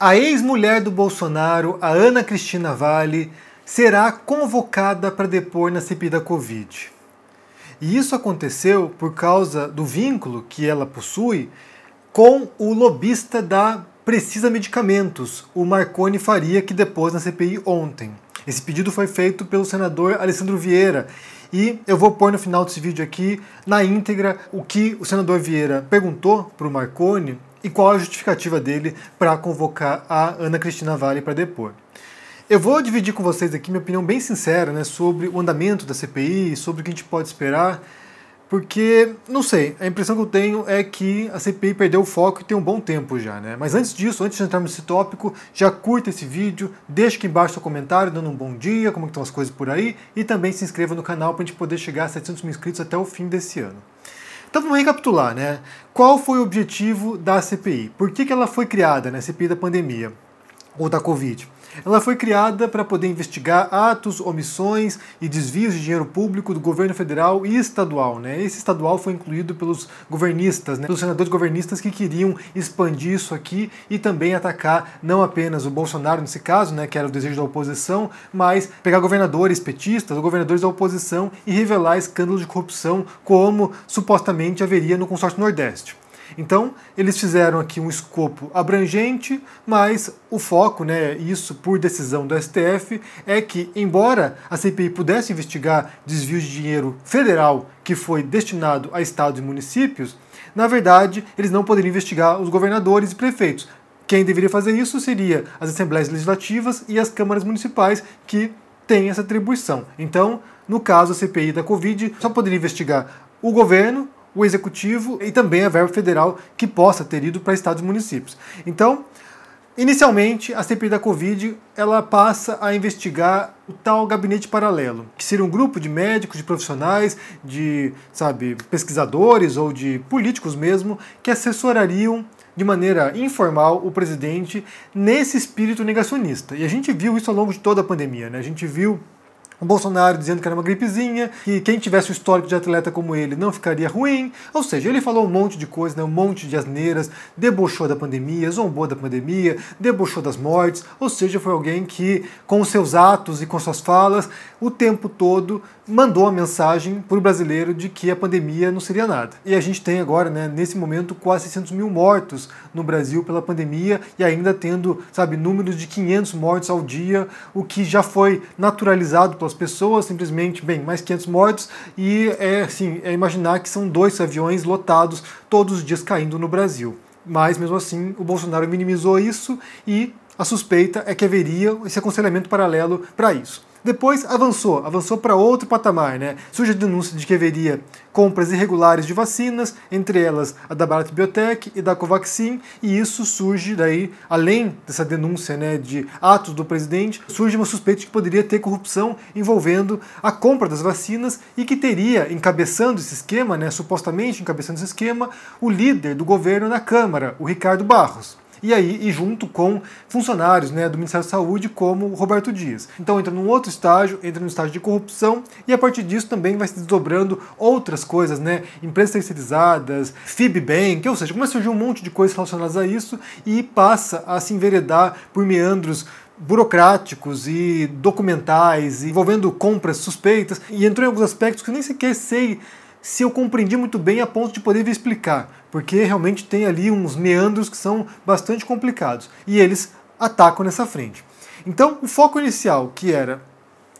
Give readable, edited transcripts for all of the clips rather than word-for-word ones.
A ex-mulher do Bolsonaro, a Ana Cristina Walli, será convocada para depor na CPI da Covid. E isso aconteceu por causa do vínculo que ela possui com o lobista da Precisa Medicamentos, o Marconi Faria, que depôs na CPI ontem. Esse pedido foi feito pelo senador Alessandro Vieira. E eu vou pôr no final desse vídeo aqui, na íntegra, o que o senador Vieira perguntou para o Marconi e qual a justificativa dele para convocar a Ana Cristina Walli para depor. Eu vou dividir com vocês aqui minha opinião bem sincera, né, sobre o andamento da CPI, sobre o que a gente pode esperar, porque, não sei, a impressão que eu tenho é que a CPI perdeu o foco e tem um bom tempo já, né? Mas antes disso, antes de entrarmos nesse tópico, já curta esse vídeo, deixa aqui embaixo seu comentário, dando um bom dia, como estão as coisas por aí, e também se inscreva no canal para a gente poder chegar a 700 mil inscritos até o fim desse ano. Então vamos recapitular, né? Qual foi o objetivo da CPI? Por que ela foi criada, né? CPI da pandemia, ou da Covid? Ela foi criada para poder investigar atos, omissões e desvios de dinheiro público do governo federal e estadual, né? Esse estadual foi incluído pelos governistas, né? Pelos senadores governistas que queriam expandir isso aqui e também atacar não apenas o Bolsonaro nesse caso, né, que era o desejo da oposição, mas pegar governadores petistas ou governadores da oposição e revelar escândalos de corrupção como supostamente haveria no consórcio Nordeste. Então, eles fizeram aqui um escopo abrangente, mas o foco, né, isso por decisão do STF, é que, embora a CPI pudesse investigar desvios de dinheiro federal que foi destinado a estados e municípios, na verdade, eles não poderiam investigar os governadores e prefeitos. Quem deveria fazer isso seria as assembleias legislativas e as câmaras municipais, que têm essa atribuição. Então, no caso, a CPI da Covid só poderia investigar o governo, o executivo e também a verba federal que possa ter ido para estados e municípios. Então, inicialmente, a CPI da Covid ela passa a investigar o tal gabinete paralelo, que seria um grupo de médicos, de profissionais, de, pesquisadores ou de políticos mesmo, que assessorariam de maneira informal o presidente nesse espírito negacionista. E a gente viu isso ao longo de toda a pandemia, né? A gente viu o Bolsonaro dizendo que era uma gripezinha, que quem tivesse o histórico de atleta como ele não ficaria ruim. Ou seja, ele falou um monte de coisa, né, um monte de asneiras, debochou da pandemia, zombou da pandemia, debochou das mortes. Ou seja, foi alguém que, com os seus atos e com suas falas, o tempo todo mandou a mensagem para o brasileiro de que a pandemia não seria nada. E a gente tem agora, né, nesse momento, quase 600 mil mortos no Brasil pela pandemia e ainda tendo, números de 500 mortos ao dia, o que já foi naturalizado pelas pessoas, simplesmente, mais 500 mortos, e é imaginar que são 2 aviões lotados todos os dias caindo no Brasil. Mas, mesmo assim, o Bolsonaro minimizou isso e a suspeita é que haveria esse aconselhamento paralelo para isso. Depois avançou para outro patamar, né? Surge a denúncia de que haveria compras irregulares de vacinas, entre elas a da Bharat Biotech e da Covaxin, e isso surge daí, além dessa denúncia, né, de atos do presidente, surge uma suspeita de que poderia ter corrupção envolvendo a compra das vacinas e que teria, encabeçando esse esquema, né, supostamente encabeçando esse esquema, o líder do governo na Câmara, o Ricardo Barros. E junto com funcionários, né, do Ministério da Saúde, como o Roberto Dias. Então entra num outro estágio, entra no estágio de corrupção, e a partir disso também vai se desdobrando outras coisas, né, empresas terceirizadas, Fibbank, ou seja, começa a surgir um monte de coisas relacionadas a isso e passa a se enveredar por meandros burocráticos e documentais, envolvendo compras suspeitas, e entrou em alguns aspectos que eu nem sequer sei se eu compreendi muito bem a ponto de poder explicar, porque realmente tem ali uns meandros que são bastante complicados, e eles atacam nessa frente. Então, o foco inicial, que era,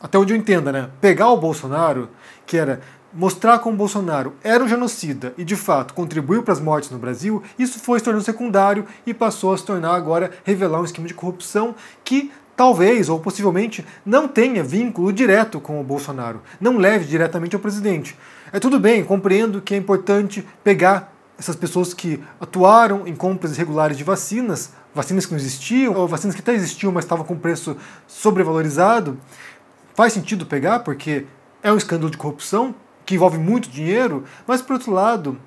até onde eu entenda, né, pegar o Bolsonaro, que era mostrar como o Bolsonaro era um genocida e, de fato, contribuiu para as mortes no Brasil, isso foi se tornando secundário e passou a se tornar agora, revelar um esquema de corrupção que talvez ou possivelmente não tenha vínculo direto com o Bolsonaro, não leve diretamente ao presidente. É tudo bem, compreendo que é importante pegar essas pessoas que atuaram em compras irregulares de vacinas, vacinas que não existiam, ou vacinas que até existiam, mas estavam com preço sobrevalorizado. Faz sentido pegar, porque é um escândalo de corrupção que envolve muito dinheiro, mas, por outro lado,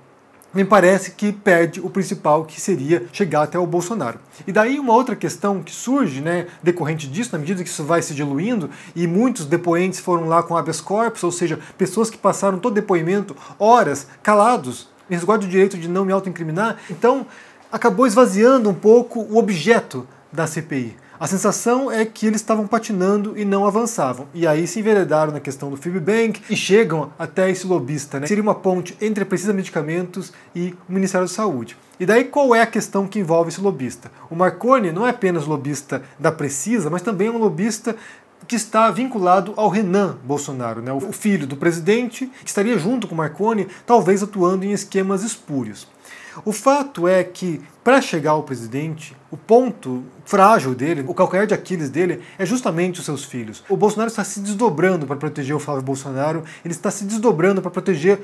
me parece que perde o principal, que seria chegar até o Bolsonaro. E daí uma outra questão que surge, né, decorrente disso, na medida que isso vai se diluindo, e muitos depoentes foram lá com habeas corpus, ou seja, pessoas que passaram todo depoimento, horas, calados, resguardo o direito de não me autoincriminar, então acabou esvaziando um pouco o objeto da CPI. A sensação é que eles estavam patinando e não avançavam. E aí se enveredaram na questão do Fibbank e chegam até esse lobista, né? Seria uma ponte entre a Precisa Medicamentos e o Ministério da Saúde. E daí qual é a questão que envolve esse lobista? O Marconi não é apenas lobista da Precisa, mas também é um lobista que está vinculado ao Renan Bolsonaro, né? O filho do presidente, que estaria junto com o Marconi, talvez atuando em esquemas espúrios. O fato é que, para chegar ao presidente, o ponto frágil dele, o calcanhar de Aquiles dele, é justamente os seus filhos. O Bolsonaro está se desdobrando para proteger o Flávio Bolsonaro, ele está se desdobrando para proteger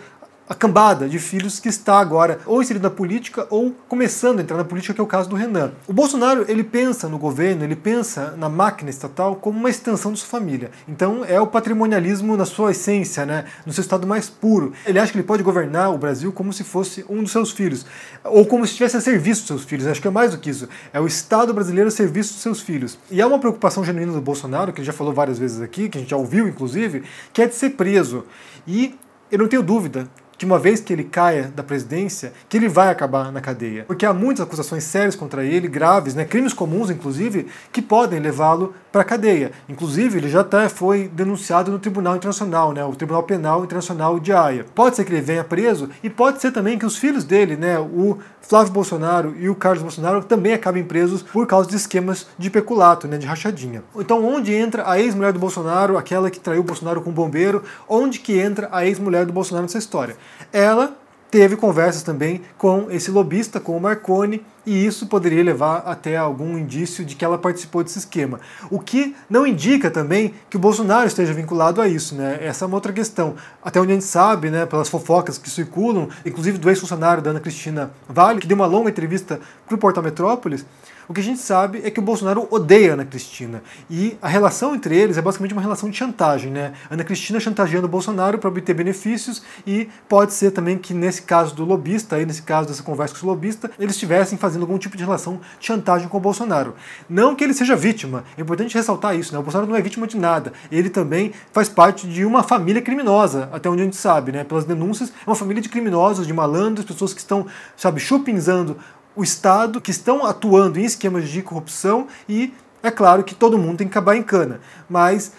a cambada de filhos que está agora ou inserido na política ou começando a entrar na política, que é o caso do Renan. O Bolsonaro, ele pensa no governo, ele pensa na máquina estatal como uma extensão de sua família. Então é o patrimonialismo na sua essência, né? No seu estado mais puro. Ele acha que ele pode governar o Brasil como se fosse um dos seus filhos, ou como se estivesse a serviço dos seus filhos. Acho que é mais do que isso. É o Estado brasileiro a serviço dos seus filhos. E há uma preocupação genuína do Bolsonaro, que ele já falou várias vezes aqui, que a gente já ouviu inclusive, que é de ser preso. E eu não tenho dúvida que uma vez que ele caia da presidência, que ele vai acabar na cadeia. Porque há muitas acusações sérias contra ele, graves, né, crimes comuns, inclusive, que podem levá-lo para a cadeia. Inclusive, ele já até foi denunciado no Tribunal Internacional, né, o Tribunal Penal Internacional de Haia. Pode ser que ele venha preso e pode ser também que os filhos dele, né, o Flávio Bolsonaro e o Carlos Bolsonaro, também acabem presos por causa de esquemas de peculato, né, de rachadinha. Então, onde entra a ex-mulher do Bolsonaro, aquela que traiu o Bolsonaro com um bombeiro, onde que entra a ex-mulher do Bolsonaro nessa história? Ela teve conversas também com esse lobista, com o Marconi, e isso poderia levar até algum indício de que ela participou desse esquema. O que não indica também que o Bolsonaro esteja vinculado a isso, né? Essa é uma outra questão. Até onde a gente sabe, né, pelas fofocas que circulam, inclusive do ex-funcionário da Ana Cristina Vale, que deu uma longa entrevista para o Portal Metrópolis, o que a gente sabe é que o Bolsonaro odeia a Ana Cristina. E a relação entre eles é basicamente uma relação de chantagem, né? Ana Cristina chantageando o Bolsonaro para obter benefícios, e pode ser também que nesse caso do lobista, aí nesse caso dessa conversa com o lobista, eles estivessem fazendo algum tipo de relação de chantagem com o Bolsonaro. Não que ele seja vítima, é importante ressaltar isso, né? O Bolsonaro não é vítima de nada. Ele também faz parte de uma família criminosa, até onde a gente sabe, né? Pelas denúncias, é uma família de criminosos, de malandros, pessoas que estão, sabe, chupinzando o Estado, que estão atuando em esquemas de corrupção, e é claro que todo mundo tem que acabar em cana. Mas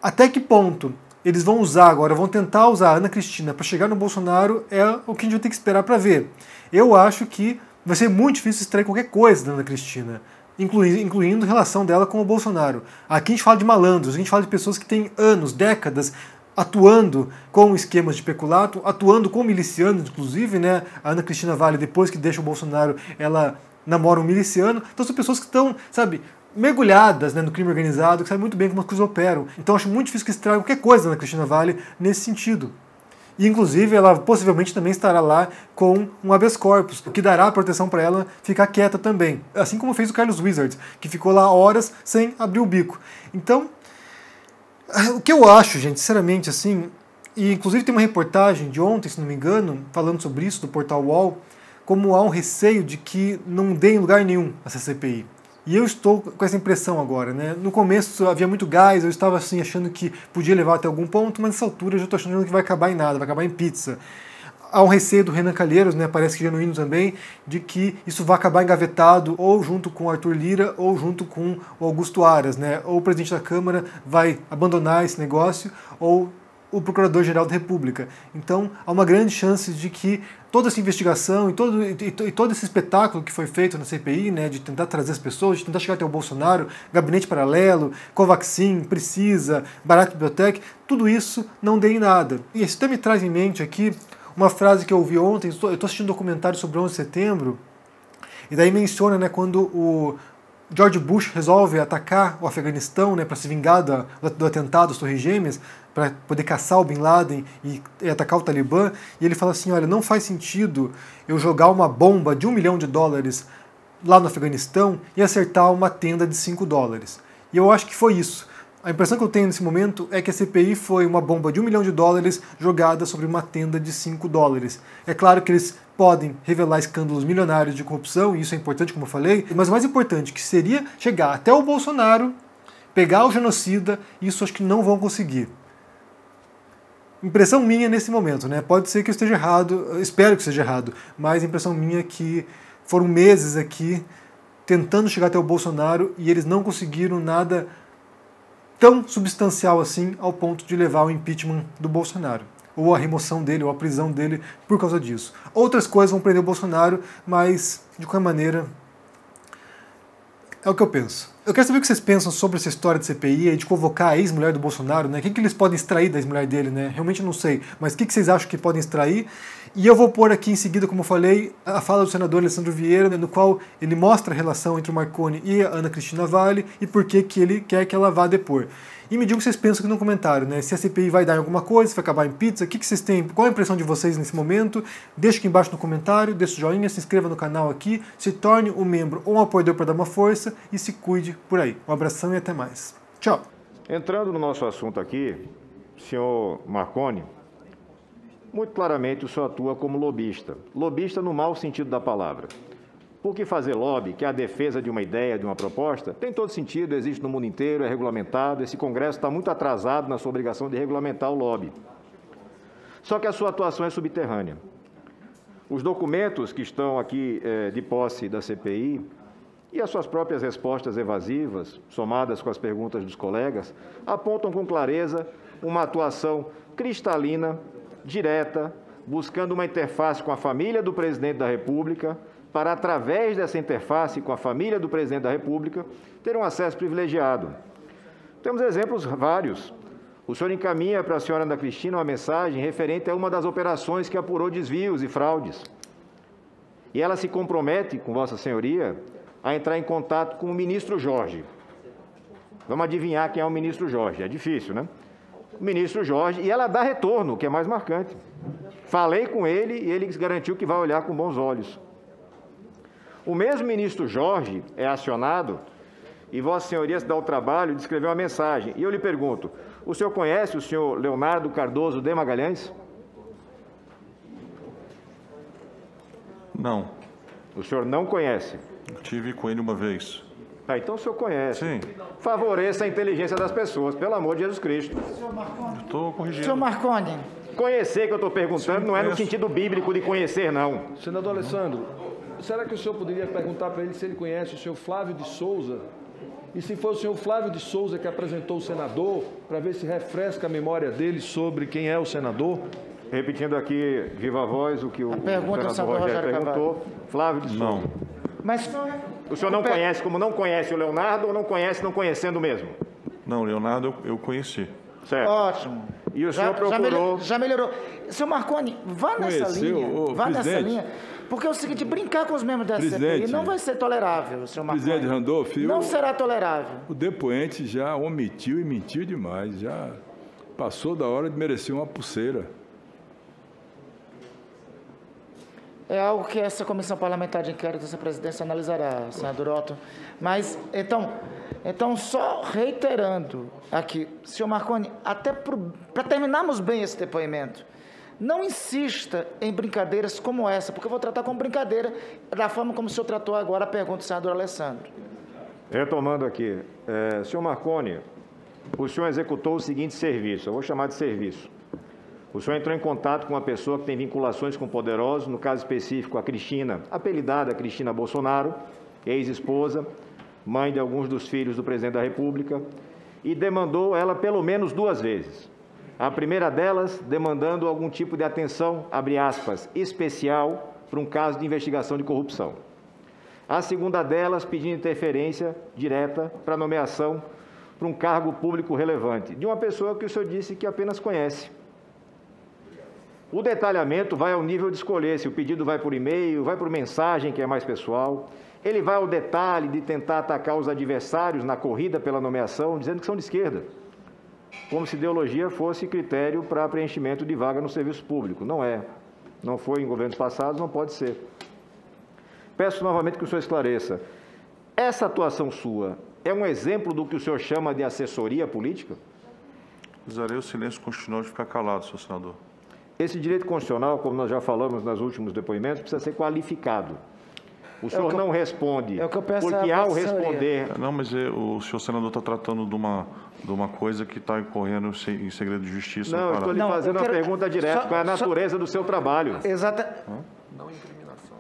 até que ponto eles vão usar agora, vão tentar usar a Ana Cristina para chegar no Bolsonaro, é o que a gente vai ter que esperar para ver. Eu acho que vai ser muito difícil extrair qualquer coisa da Ana Cristina, incluindo a relação dela com o Bolsonaro. Aqui a gente fala de malandros, a gente fala de pessoas que têm anos, décadas, atuando com esquemas de peculato, atuando com milicianos, inclusive, né? A Ana Cristina Vale, depois que deixa o Bolsonaro, ela namora um miliciano. Então são pessoas que estão, sabe, mergulhadas, né, no crime organizado, que sabem muito bem como as coisas operam. Então acho muito difícil que estrague qualquer coisa da Ana Cristina Vale nesse sentido. E, inclusive, ela possivelmente também estará lá com um habeas corpus, o que dará proteção para ela ficar quieta também. Assim como fez o Carlos Wizard, que ficou lá horas sem abrir o bico. Então, o que eu acho, gente, sinceramente, assim, e inclusive tem uma reportagem de ontem, se não me engano, falando sobre isso, do portal UOL, como há um receio de que não dê em lugar nenhum essa CPI. E eu estou com essa impressão agora, né? No começo havia muito gás, eu estava assim achando que podia levar até algum ponto, mas nessa altura eu já estou achando que vai acabar em nada, vai acabar em pizza. Há um receio do Renan Calheiros, né, parece que genuíno também, de que isso vai acabar engavetado ou junto com o Arthur Lira ou junto com o Augusto Aras, né? Ou o presidente da Câmara vai abandonar esse negócio, ou o Procurador-Geral da República. Então há uma grande chance de que toda essa investigação e todo esse espetáculo que foi feito na CPI, né, de tentar trazer as pessoas, de tentar chegar até o Bolsonaro, gabinete paralelo, Covaxin, Precisa, Barack Biotech, tudo isso não dê em nada. E isso até me traz em mente aqui uma frase que eu ouvi ontem. Eu estou assistindo um documentário sobre o 11 de setembro, e daí menciona, né, quando o George Bush resolve atacar o Afeganistão, né, para se vingar do atentado às Torres Gêmeas, para poder caçar o Bin Laden e atacar o Talibã, e ele fala assim, olha, não faz sentido eu jogar uma bomba de $1 milhão lá no Afeganistão e acertar uma tenda de $5. E eu acho que foi isso. A impressão que eu tenho nesse momento é que a CPI foi uma bomba de $1 milhão jogada sobre uma tenda de $5. É claro que eles podem revelar escândalos milionários de corrupção, e isso é importante, como eu falei, mas o mais importante, que seria chegar até o Bolsonaro, pegar o genocida, isso acho que não vão conseguir. Impressão minha nesse momento, né? Pode ser que eu esteja errado, eu espero que esteja errado, mas a impressão minha é que foram meses aqui tentando chegar até o Bolsonaro e eles não conseguiram nada tão substancial assim ao ponto de levar ao impeachment do Bolsonaro, ou a remoção dele, ou a prisão dele por causa disso. Outras coisas vão prender o Bolsonaro, mas, de qualquer maneira, é o que eu penso. Eu quero saber o que vocês pensam sobre essa história de CPI e de convocar a ex-mulher do Bolsonaro, né? O que eles podem extrair da ex-mulher dele, né? Realmente não sei, mas o que vocês acham que podem extrair? E eu vou pôr aqui em seguida, como eu falei, a fala do senador Alessandro Vieira, no qual ele mostra a relação entre o Marconi e a Ana Cristina Valle e por que ele quer que ela vá depor. E me digam o que vocês pensam aqui no comentário, né? Se a CPI vai dar em alguma coisa, se vai acabar em pizza, o que vocês têm? Qual a impressão de vocês nesse momento? Deixa aqui embaixo no comentário, deixa o joinha, se inscreva no canal aqui, se torne um membro ou um apoiador para dar uma força e se cuide por aí. Um abração e até mais. Tchau! Entrando no nosso assunto aqui, senhor Marconi, muito claramente o senhor atua como lobista. Lobista no mau sentido da palavra. Porque fazer lobby, que é a defesa de uma ideia, de uma proposta, tem todo sentido, existe no mundo inteiro, é regulamentado. Esse Congresso está muito atrasado na sua obrigação de regulamentar o lobby. Só que a sua atuação é subterrânea. Os documentos que estão aqui de posse da CPI e as suas próprias respostas evasivas, somadas com as perguntas dos colegas, apontam com clareza uma atuação cristalina, direta, buscando uma interface com a família do presidente da República, para, através dessa interface com a família do presidente da República, ter um acesso privilegiado. Temos exemplos vários. O senhor encaminha para a senhora Ana Cristina uma mensagem referente a uma das operações que apurou desvios e fraudes. E ela se compromete, com Vossa Senhoria, a entrar em contato com o ministro Jorge. Vamos adivinhar quem é o ministro Jorge. É difícil, né? O ministro Jorge, e ela dá retorno, o que é mais marcante. Falei com ele e ele garantiu que vai olhar com bons olhos. O mesmo ministro Jorge é acionado e Vossa Senhoria se dá o trabalho de escrever uma mensagem. E eu lhe pergunto, o senhor conhece o senhor Leonardo Cardoso de Magalhães? Não. O senhor não conhece? Tive com ele uma vez. Ah, então o senhor conhece. Sim. Favoreça a inteligência das pessoas, pelo amor de Jesus Cristo. Estou corrigindo. Senhor Marconi. Conhecer que eu estou perguntando Sim, não é no conheço. sentido bíblico de conhecer, não. Senador Alessandro, será que o senhor poderia perguntar para ele se ele conhece o senhor Flávio de Souza? E se foi o senhor Flávio de Souza que apresentou o senador, para ver se refresca a memória dele sobre quem é o senador? Repetindo aqui, viva voz, o que o pergunta do senador senador Rogério Rogério perguntou. Flávio de Souza. Não. Mas O senhor não conhece como não conhece o Leonardo ou não conhece não conhecendo mesmo? Não, Leonardo eu conheci. Certo. ótimo. E o senhor procurou... Já melhorou. Senhor Marconi, vá nessa Conheceu, linha. ô, Vá nessa presidente. linha. Porque é o seguinte, brincar com os membros da CPI Presidente. não vai ser tolerável, senhor Marconi. Presidente Randolph, Não será tolerável. o depoente já omitiu e mentiu demais, já passou da hora de merecer uma pulseira. É algo que essa comissão parlamentar de inquérito dessa presidência analisará, senador Otto. Mas, então só reiterando aqui, senhor Marconi, até para terminarmos bem esse depoimento, não insista em brincadeiras como essa, porque eu vou tratar como brincadeira da forma como o senhor tratou agora a pergunta do senador Alessandro. Retomando aqui, senhor Marconi, o senhor executou o seguinte serviço, eu vou chamar de serviço. O senhor entrou em contato com uma pessoa que tem vinculações com poderosos, no caso específico a Cristina, apelidada Cristina Bolsonaro, ex-esposa, mãe de alguns dos filhos do presidente da República, e demandou ela pelo menos 2 vezes. A primeira delas, demandando algum tipo de atenção, abre aspas, especial, para um caso de investigação de corrupção. A segunda delas, pedindo interferência direta para nomeação para um cargo público relevante, de uma pessoa que o senhor disse que apenas conhece. O detalhamento vai ao nível de escolher se o pedido vai por e-mail, vai por mensagem, que é mais pessoal. Ele vai ao detalhe de tentar atacar os adversários na corrida pela nomeação, dizendo que são de esquerda, como se ideologia fosse critério para preenchimento de vaga no serviço público. Não é. Não foi em governos passados, não pode ser. Peço novamente que o senhor esclareça. Essa atuação sua é um exemplo do que o senhor chama de assessoria política? Usarei o silêncio constitucional de ficar calado, senhor senador. Esse direito constitucional, como nós já falamos nos últimos depoimentos, precisa ser qualificado. O senhor não responde, porque ao responder... Não, mas o senhor senador está tratando de uma coisa que está incorrendo em segredo de justiça. Não, eu estou lhe fazendo uma pergunta direta, qual é a natureza do seu trabalho? Exata. Não incriminação.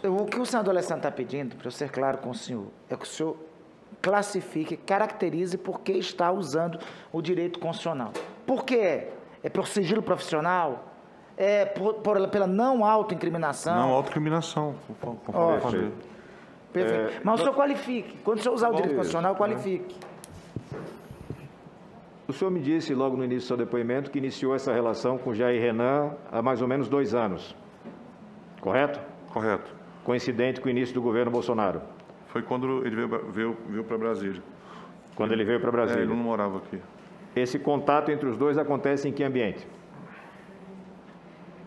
O que o senador Alessandro está pedindo, para eu ser claro com o senhor, é que o senhor classifique, caracterize por que está usando o direito constitucional. Por que é? É por sigilo profissional? É pela não autoincriminação? Não autoincriminação. Perfeito. Mas o senhor qualifique. Quando o senhor usar o direito constitucional, qualifique. O senhor me disse logo no início do seu depoimento que iniciou essa relação com Jair Renan há mais ou menos 2 anos. Correto? Correto. Coincidente com o início do governo Bolsonaro. Foi quando ele veio para Brasília. Quando ele veio para Brasília. Ele não morava aqui. Esse contato entre os dois acontece em que ambiente?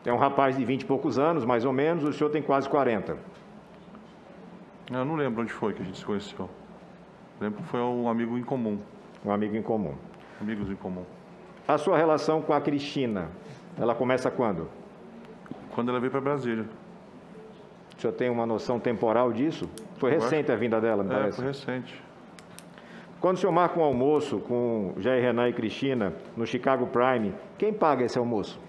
É um rapaz de 20 e poucos anos, mais ou menos, o senhor tem quase 40. Eu não lembro onde foi que a gente se conheceu. Lembro que foi um amigo em comum. Um amigo em comum. Amigos em comum. A sua relação com a Cristina, ela começa quando? Quando ela veio para Brasília. O senhor tem uma noção temporal disso? Foi recente a vinda dela, me parece. Foi recente. Quando o senhor marca um almoço com Jair Renan e Cristina no Chicago Prime, quem paga esse almoço?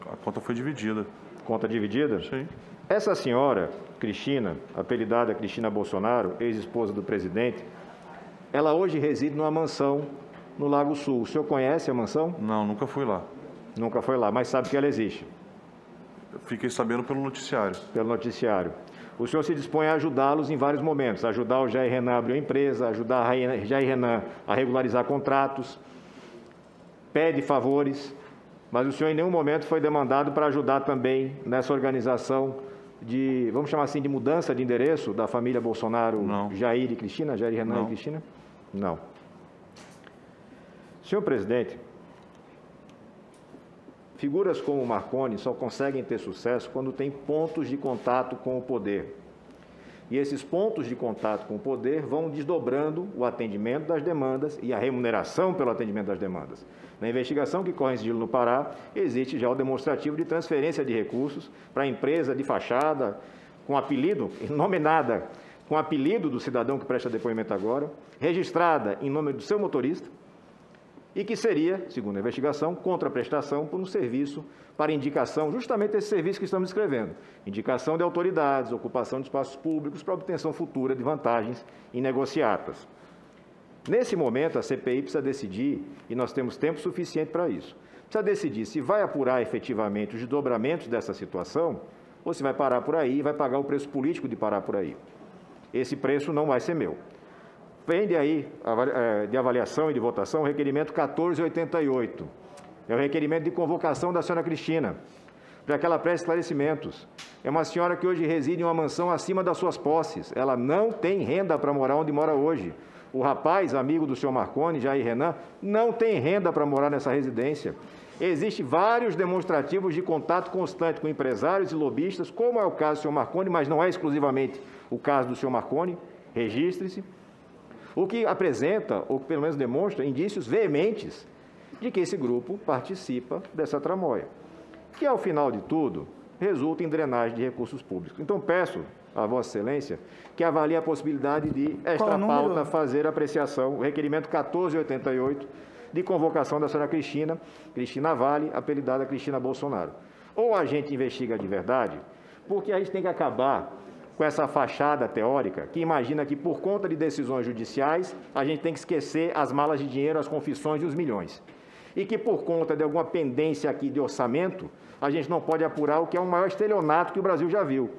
A conta foi dividida. Conta dividida? Sim. Essa senhora, Cristina, apelidada Cristina Bolsonaro, ex-esposa do presidente, ela hoje reside numa mansão no Lago Sul. O senhor conhece a mansão? Não, nunca fui lá. Nunca foi lá, mas sabe que ela existe? Eu fiquei sabendo pelo noticiário. Pelo noticiário. O senhor se dispõe a ajudá-los em vários momentos, ajudar o Jair Renan a abrir uma empresa, ajudar a Jair Renan a regularizar contratos, pede favores, mas o senhor em nenhum momento foi demandado para ajudar também nessa organização de, vamos chamar assim, de mudança de endereço da família Bolsonaro, não. Jair e Cristina, Jair Renan não. e Cristina? Não. Senhor presidente, figuras como Marconi só conseguem ter sucesso quando têm pontos de contato com o poder. E esses pontos de contato com o poder vão desdobrando o atendimento das demandas e a remuneração pelo atendimento das demandas. Na investigação que corre em sigilo no Pará, existe já o demonstrativo de transferência de recursos para a empresa de fachada, com apelido, nominada com apelido do cidadão que presta depoimento agora, registrada em nome do seu motorista, e que seria, segundo a investigação, contraprestação por um serviço para indicação, justamente esse serviço que estamos descrevendo, indicação de autoridades, ocupação de espaços públicos para obtenção futura de vantagens em negociatas. Nesse momento, a CPI precisa decidir, e nós temos tempo suficiente para isso, precisa decidir se vai apurar efetivamente os desdobramentos dessa situação ou se vai parar por aí e vai pagar o preço político de parar por aí. Esse preço não vai ser meu. Pende aí de avaliação e de votação o requerimento 1488. É o requerimento de convocação da senhora Cristina, para que ela preste esclarecimentos. É uma senhora que hoje reside em uma mansão acima das suas posses. Ela não tem renda para morar onde mora hoje. O rapaz, amigo do senhor Marconi, Jair Renan, não tem renda para morar nessa residência. Existem vários demonstrativos de contato constante com empresários e lobistas, como é o caso do senhor Marconi, mas não é exclusivamente o caso do senhor Marconi. Registre-se. O que apresenta, ou que pelo menos demonstra, indícios veementes de que esse grupo participa dessa tramóia, que, ao final de tudo, resulta em drenagem de recursos públicos. Então, peço a Vossa Excelência que avalie a possibilidade de, esta pauta, fazer apreciação, o requerimento 1488, de convocação da senhora Cristina Vale, apelidada Cristina Bolsonaro. Ou a gente investiga de verdade, porque a gente tem que acabar com essa fachada teórica que imagina que, por conta de decisões judiciais, a gente tem que esquecer as malas de dinheiro, as confissões e os milhões. E que, por conta de alguma pendência aqui de orçamento, a gente não pode apurar o que é o maior estelionato que o Brasil já viu,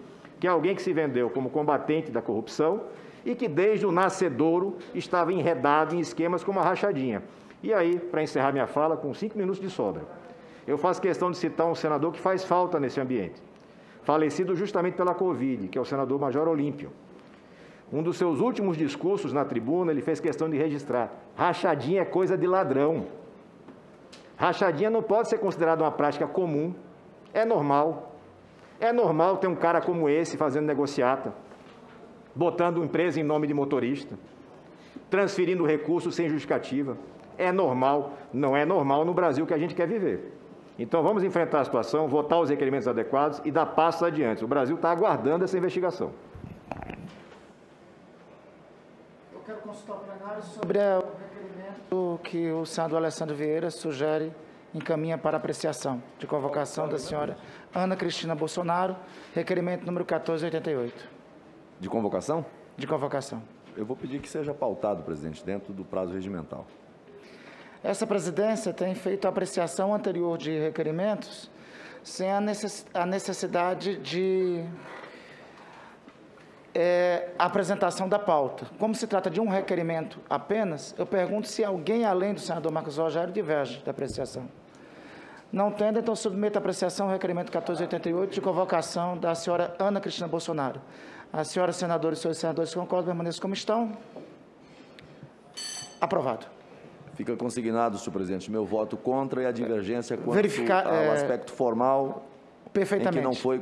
que é alguém que se vendeu como combatente da corrupção e que, desde o nascedouro, estava enredado em esquemas como a rachadinha. E aí, para encerrar minha fala, com 5 minutos de sobra, eu faço questão de citar um senador que faz falta nesse ambiente, falecido justamente pela Covid, que é o senador Major Olímpio. Um dos seus últimos discursos na tribuna, ele fez questão de registrar: rachadinha é coisa de ladrão. Rachadinha não pode ser considerada uma prática comum. É normal. É normal ter um cara como esse fazendo negociata, botando empresa em nome de motorista, transferindo recursos sem justificativa. É normal. Não é normal no Brasil que a gente quer viver. Então, vamos enfrentar a situação, votar os requerimentos adequados e dar passos adiante. O Brasil está aguardando essa investigação. Eu quero consultar o plenário sobre o requerimento que o senador Alessandro Vieira sugere encaminha para apreciação de convocação da senhora Ana Cristina Bolsonaro, requerimento número 1488. De convocação? De convocação. Eu vou pedir que seja pautado, presidente, dentro do prazo regimental. Essa presidência tem feito a apreciação anterior de requerimentos sem a necessidade de apresentação da pauta. Como se trata de um requerimento apenas, eu pergunto se alguém, além do senador Marcos Rogério, diverge da apreciação. Não tendo, então submeto à apreciação o requerimento 1488 de convocação da senhora Ana Cristina Bolsonaro. A senhora senadora e os senhores senadores concordam, permaneçam como estão. Aprovado. Fica consignado, senhor presidente, meu voto contra e a divergência quanto ao aspecto formal perfeitamente. em que não foi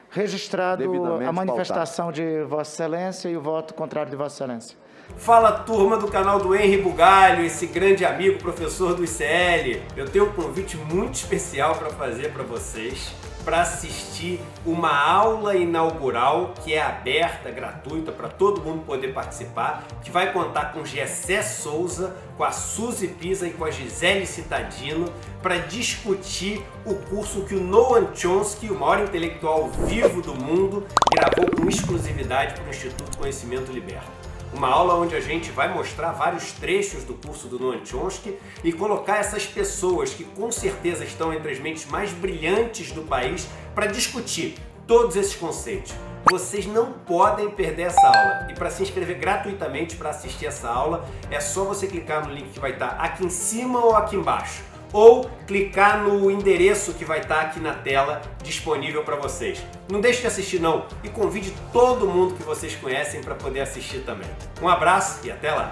registrado a manifestação pautado. de Vossa Excelência e o voto contrário de Vossa Excelência. Fala, turma do canal do Henri Bugalho, esse grande amigo, professor do ICL. Eu tenho um convite muito especial para fazer para vocês, para assistir uma aula inaugural que é aberta, gratuita, para todo mundo poder participar, que vai contar com Gessé Souza, com a Suzy Pisa e com a Gisele Citadino, para discutir o curso que o Noam Chomsky, o maior intelectual vivo do mundo, gravou com exclusividade para o Instituto Conhecimento Liberta. Uma aula onde a gente vai mostrar vários trechos do curso do Noam Chomsky e colocar essas pessoas que com certeza estão entre as mentes mais brilhantes do país para discutir todos esses conceitos. Vocês não podem perder essa aula. E para se inscrever gratuitamente para assistir essa aula, é só você clicar no link que vai estar aqui em cima ou aqui embaixo. Ou clicar no endereço que vai estar aqui na tela disponível para vocês. Não deixe de assistir não e convide todo mundo que vocês conhecem para poder assistir também. Um abraço e até lá!